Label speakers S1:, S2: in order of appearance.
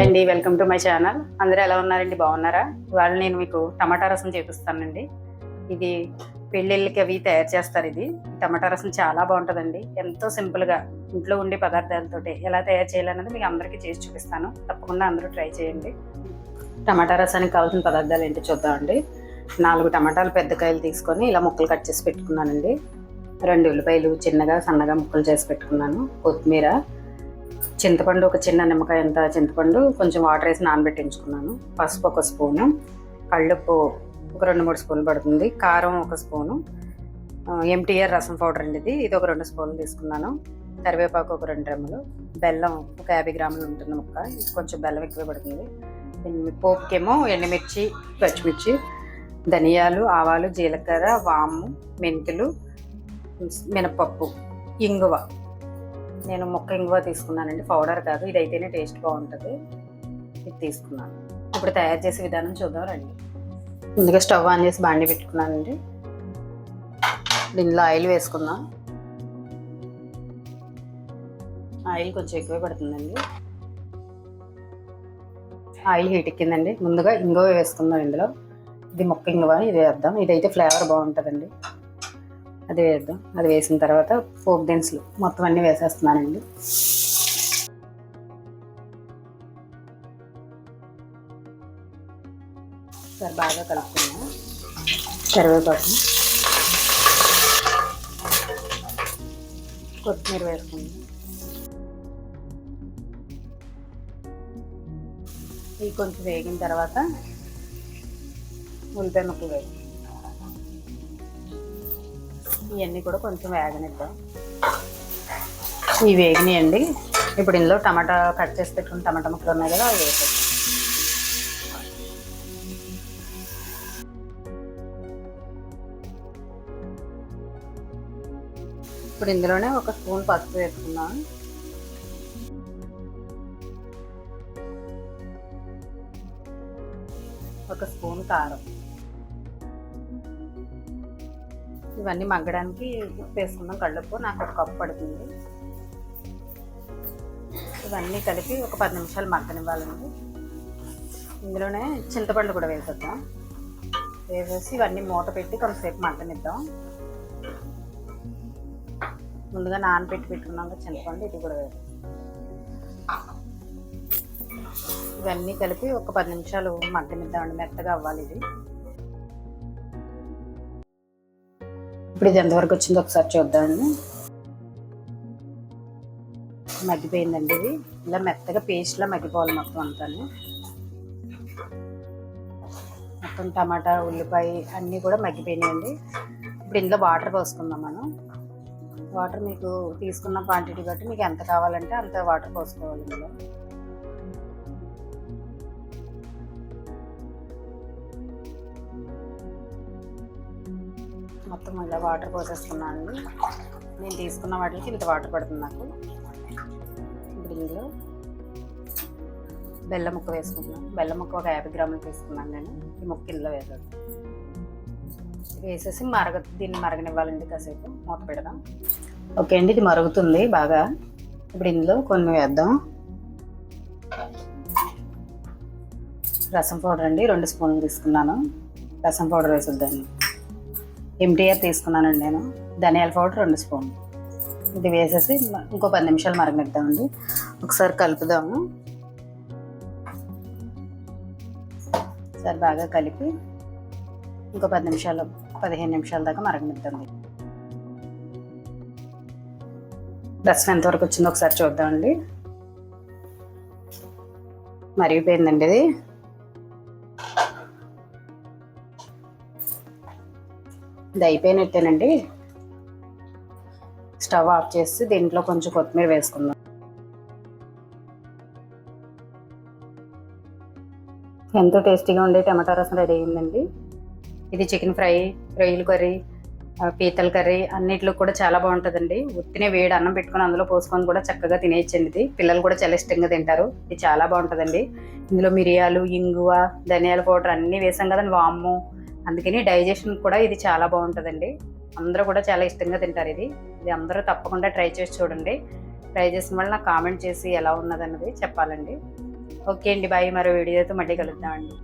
S1: Hi అండి, welcome to my channel. అందరూ ఎలా ఉన్నారండి? బాగున్నారా? ఇవాళ నేను మీకు టమాటా రసం చూపిస్తానండి. ఇది పెళ్ళిళ్ళకి అవి తయారు చేస్తారు. ఇది టమాటా రసం చాలా బాగుంటుందండి. ఎంతో సింపుల్గా ఇంట్లో ఉండే పదార్థాలతోటి ఎలా తయారు చేయాలన్నది మీకు అందరికీ చేసి చూపిస్తాను. తప్పకుండా అందరూ ట్రై చేయండి. టమాటా రసానికి కావాల్సిన పదార్థాలు ఏంటో చూద్దామండి. 4 టమాటాలు పెద్ద కాయలు తీసుకొని ఇలా ముక్కలు కట్ చేసి పెట్టుకున్నానండి. 2 ఉల్లిపాయలు చిన్నగా సన్నగా ముక్కలు చేసి పెట్టుకున్నాను. కొత్తిమీర, చింతపండు, ఒక చిన్న నిమ్మకాయ అంత చింతపండు, కొంచెం వాటర్ వేసి నానబెట్టించుకున్నాను. పసుపు 1 స్పూను, కళ్ళుప్పు ఒక 2-3 స్పూన్లు పడుతుంది, కారం 1 స్పూను, ఎంటీఆర్ రసం పౌడర్ అండి ఇది ఒక 2 స్పూన్లు తీసుకున్నాను, కరివేపాకు ఒక 2 రెమ్మలు, బెల్లం ఒక 50 గ్రాములు ఉంటుంది ముక్క, ఇది కొంచెం బెల్లం ఎక్కువ పడుతుంది. పోపుకేమో ఎండుమిర్చి, పచ్చిమిర్చి, ధనియాలు, ఆవాలు, జీలకర్ర, వాము, మెంతులు, మినపప్పు, ఇంగువ. నేను మొక్క ఇంగువ తీసుకున్నానండి, పౌడర్ కాదు. ఇదైతేనే టేస్ట్ బాగుంటుంది, ఇది తీసుకున్నాను. ఇప్పుడు తయారు చేసే విధానం చూద్దాం రండి. ముందుగా స్టవ్ ఆన్ చేసి బాండి పెట్టుకున్నానండి. దీనిలో ఆయిల్ వేసుకుందాం. ఆయిల్ కొంచెం ఎక్కువే పడుతుందండి. ఆయిల్ హీట్ ఎక్కిందండి. ముందుగా ఇంగువ వేసుకుందాం. ఇందులో ఇది మొక్క ఇంగువ, ఇది వేద్దాం. ఇదైతే ఫ్లేవర్ బాగుంటుందండి, అది వేద్దాం. అది వేసిన తర్వాత పోపు దినుసులు మొత్తం అన్నీ వేసేస్తున్నానండి. సరే బాగా కలుపుకున్నాం. కరివేపాకు, కొత్తిమీర వేసుకున్నాం. ఇవి కొంచెం వేగిన తర్వాత ఉల్లిపాయ ముక్కలు వేసి ఇవన్నీ కూడా కొంచెం వేగనిద్దాం. ఇవి వేగినాయండి. ఇప్పుడు ఇందులో టమాటా కట్ చేసి పెట్టుకుని టమాటా ముక్కలు ఉన్నాయి కదా, అవి వేసేస్తాం. ఇప్పుడు ఇందులోనే 1 స్పూన్ పసుపు వేసుకున్నాం. ఒక స్పూన్ కారం. ఇవన్నీ మగ్గడానికి ఉప్పు వేసుకుందాం. కళ్ళుప్పు నాకు 1 కప్పు పడుతుంది. ఇవన్నీ కలిపి ఒక 10 నిమిషాలు మగ్గనివ్వాలండి. ఇందులోనే చింతపండు కూడా వేసేద్దాం. వేసేసి ఇవన్నీ మూత పెట్టి కొంతసేపు మగ్గనిద్దాం. ముందుగా నానబెట్టి పెట్టుకున్నాం కదా చింతపండు, ఇది కూడా వేద్దాం. ఇవన్నీ కలిపి ఒక 10 నిమిషాలు మగ్గనిద్దామండి, మెత్తగా అవ్వాలి ఇది. ఇప్పుడు ఇది ఎంతవరకు వచ్చిందో ఒకసారి చూద్దామండి. మగ్గిపోయిందండి. ఇది ఇలా మెత్తగా పేస్ట్లా మగ్గిపోవాలి మొత్తం అంతా. మొత్తం టమాటా, ఉల్లిపాయ అన్నీ కూడా మగ్గిపోయినాయండి. ఇప్పుడు ఇందులో వాటర్ పోసుకుందాం మనం. వాటర్ మీకు తీసుకున్న క్వాంటిటీ బట్టి మీకు ఎంత కావాలంటే అంత వాటర్ పోసుకోవాలి. ఇందులో మొత్తం ఇలా వాటర్ పోసేసుకున్నాను. నేను తీసుకున్న వాటికి ఇంత వాటర్ పడుతుంది నాకు. ఇప్పుడు ఇందులో బెల్లం ముక్క వేసుకుంటున్నాను. బెల్లం ముక్క ఒక 50 గ్రాములు తీసుకున్నాను నేను. ఈ ముక్క ఇందులో వేసాను. వేసేసి దీన్ని మరగనివ్వాలండి. కాసేపు మూత పెడదాం. ఓకే అండి, ఇది మరుగుతుంది బాగా. ఇప్పుడు ఇందులో కొన్ని వేద్దాం. రసం పౌడర్ అండి 2 స్పూన్లు తీసుకున్నాను. రసం పౌడర్ వేసేద్దాన్ని. ఎంటీఆర్ తీసుకున్నానండి నేను. ధనియాల పౌడర్ 2 స్పూన్లు. ఇది వేసేసి ఇంకో 10 నిమిషాలు మరగనిద్దామండి. ఒకసారి కలుపుదాము. సరే బాగా కలిపి ఇంకో 15 నిమిషాల దాకా మరగనిద్దామండి. రసం ఎంతవరకు వచ్చిందో ఒకసారి చూద్దామండి. మరిగిపోయిందండి ఇది. ఇది అయిపోయినట్టేనండి. స్టవ్ ఆఫ్ చేసి దీంట్లో కొంచెం కొత్తిమీర వేసుకుందాం. ఎంతో టేస్టీగా ఉండే టమాటా రసం రెడీ అయిందండి. ఇది చికెన్ ఫ్రై, రొయ్యల కర్రీ, పీతల కర్రీ అన్నిట్లో కూడా చాలా బాగుంటుందండి. ఉత్తినే వేడి అన్నం పెట్టుకొని అందులో పోసుకొని కూడా చక్కగా తినేయచ్చండి. ఇది పిల్లలు కూడా చాలా ఇష్టంగా తింటారు. ఇది చాలా బాగుంటుందండి. ఇందులో మిరియాలు, ఇంగువ, ధనియాల పౌడర్ అన్నీ వేసాం కదండి, వాము. అందుకని డైజెషన్ కూడా ఇది చాలా బాగుంటుందండి. అందరూ కూడా చాలా ఇష్టంగా తింటారు. ఇది అందరూ తప్పకుండా ట్రై చేసి చూడండి. ట్రై చేసిన వాళ్ళు నాకు కామెంట్ చేసి ఎలా ఉన్నదన్నది చెప్పాలండి. ఓకే అండి, బాయ్. మరో వీడియోతో మళ్ళీ కలుద్దామండి.